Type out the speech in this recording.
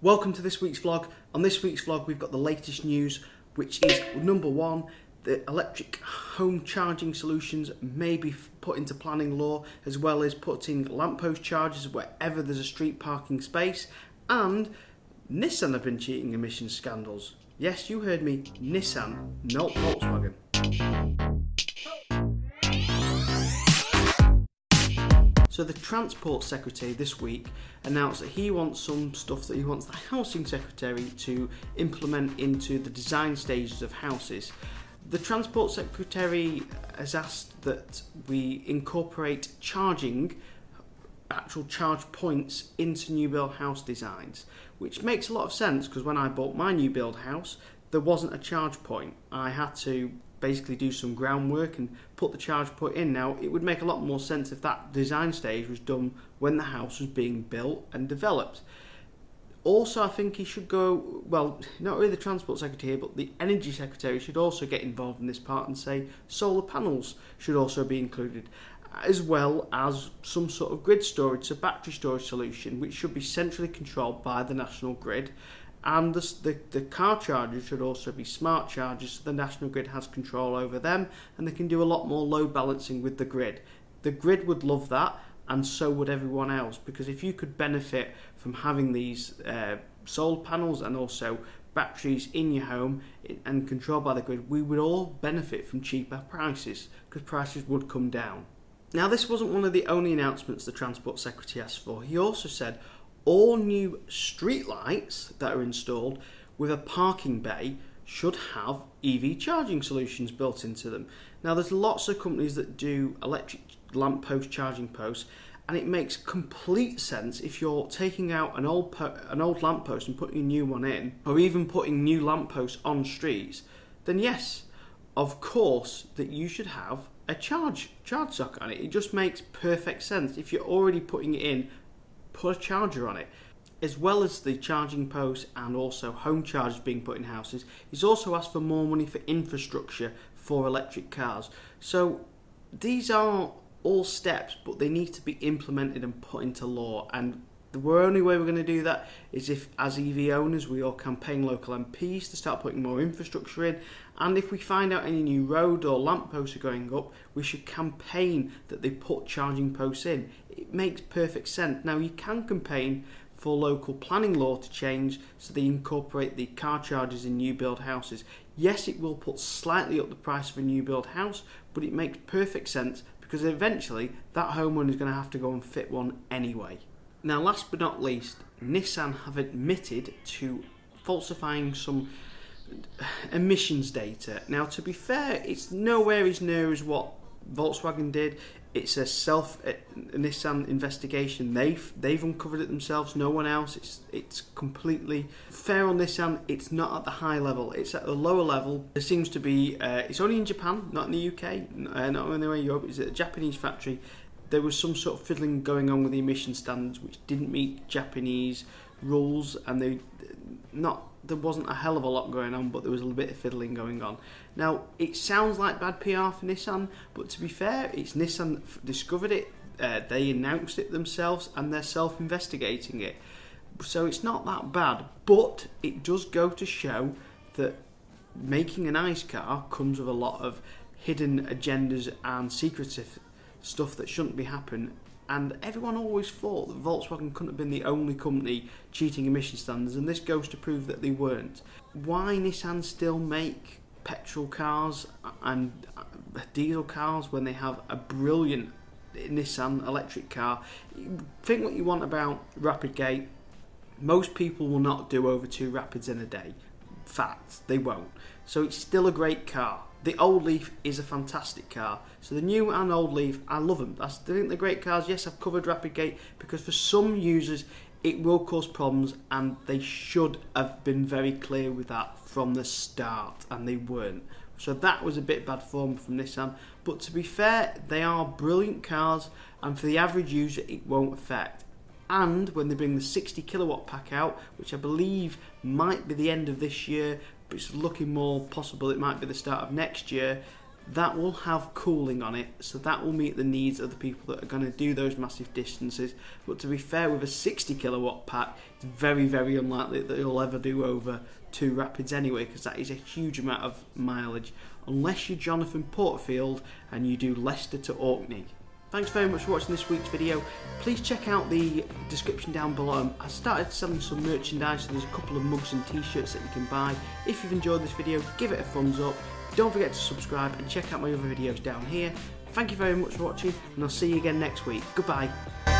Welcome to this week's vlog. On this week's vlog we've got the latest news, which is number one, the electric home charging solutions may be put into planning law, as well as putting lamppost chargers wherever there's a street parking space, and Nissan have been cheating emissions scandals. Yes, you heard me, Nissan, not Volkswagen. So the Transport Secretary this week announced that he wants some stuff that he wants the Housing Secretary to implement into the design stages of houses. The Transport Secretary has asked that we incorporate charging, actual charge points, into new build house designs, which makes a lot of sense because when I bought my new build house there wasn't a charge point. I had to basically do some groundwork and put the charge point in. Now it would make a lot more sense if that design stage was done when the house was being built and developed. Also, I think he should go, well, not really the Transport Secretary but the Energy Secretary should also get involved in this part and say solar panels should also be included, as well as some sort of grid storage, so battery storage solution, which should be centrally controlled by the national grid. And the car chargers should also be smart chargers, so the national grid has control over them and they can do a lot more load balancing with the grid. The grid would love that, and so would everyone else, because if you could benefit from having these solar panels and also batteries in your home and controlled by the grid, we would all benefit from cheaper prices, because prices would come down. Now, this wasn't one of the only announcements the Transport Secretary asked for. He also said all new street lights that are installed with a parking bay should have EV charging solutions built into them. Now, there's lots of companies that do electric lamppost charging posts, and it makes complete sense if you're taking out an old lamppost and putting a new one in, or even putting new lampposts on streets, then yes, of course, that you should have a charge socket on it. It just makes perfect sense. If you're already putting it in, put a charger on it. As well as the charging posts and also home chargers being put in houses, he's also asked for more money for infrastructure for electric cars. So these are all steps, but they need to be implemented and put into law, and the only way we're going to do that is if, as EV owners, we all campaign local MPs to start putting more infrastructure in, and if we find out any new road or lampposts are going up, we should campaign that they put charging posts in. It makes perfect sense. Now, you can campaign for local planning law to change so they incorporate the car chargers in new build houses. Yes, it will put slightly up the price of a new build house, but it makes perfect sense because eventually that homeowner is going to have to go and fit one anyway. Now, last but not least, Nissan have admitted to falsifying some emissions data. Now, to be fair, it's nowhere as near as what Volkswagen did. It's a Nissan investigation. They've uncovered it themselves, no one else. It's completely fair on Nissan. It's not at the high level, it's at the lower level. There seems to be, it's only in Japan, not in the UK, not anywhere in Europe. It's at a Japanese factory. There was some sort of fiddling going on with the emission standards which didn't meet Japanese rules, and there wasn't a hell of a lot going on, but there was a little bit of fiddling going on. Now, it sounds like bad PR for Nissan, but to be fair, it's Nissan that discovered it, they announced it themselves, and they're self-investigating it. So it's not that bad, but it does go to show that making an ICE car comes with a lot of hidden agendas and secretive stuff that shouldn't be happening, and everyone always thought that Volkswagen couldn't have been the only company cheating emission standards, and this goes to prove that they weren't. Why Nissan still make petrol cars and diesel cars when they have a brilliant Nissan electric car? Think what you want about RapidGate. Most people will not do over 2 Rapids in a day. Fact, they won't. So it's still a great car. The old Leaf is a fantastic car. So the new and old Leaf, I love them. I think they're great cars. Yes, I've covered RapidGate because for some users it will cause problems, and they should have been very clear with that from the start, and they weren't. So that was a bit bad form from Nissan. But to be fair, they are brilliant cars, and for the average user it won't affect. And when they bring the 60 kilowatt pack out, which I believe might be the end of this year, but it's looking more possible it might be the start of next year, that will have cooling on it, so that will meet the needs of the people that are going to do those massive distances. But to be fair, with a 60 kilowatt pack, it's very, very unlikely that you'll ever do over 2 Rapids anyway, because that is a huge amount of mileage, unless you're Jonathan Porterfield and you do Leicester to Orkney. Thanks very much for watching this week's video. Please check out the description down below. I started selling some merchandise, so there's a couple of mugs and t-shirts that you can buy. If you've enjoyed this video, give it a thumbs up. Don't forget to subscribe and check out my other videos down here. Thank you very much for watching, and I'll see you again next week. Goodbye.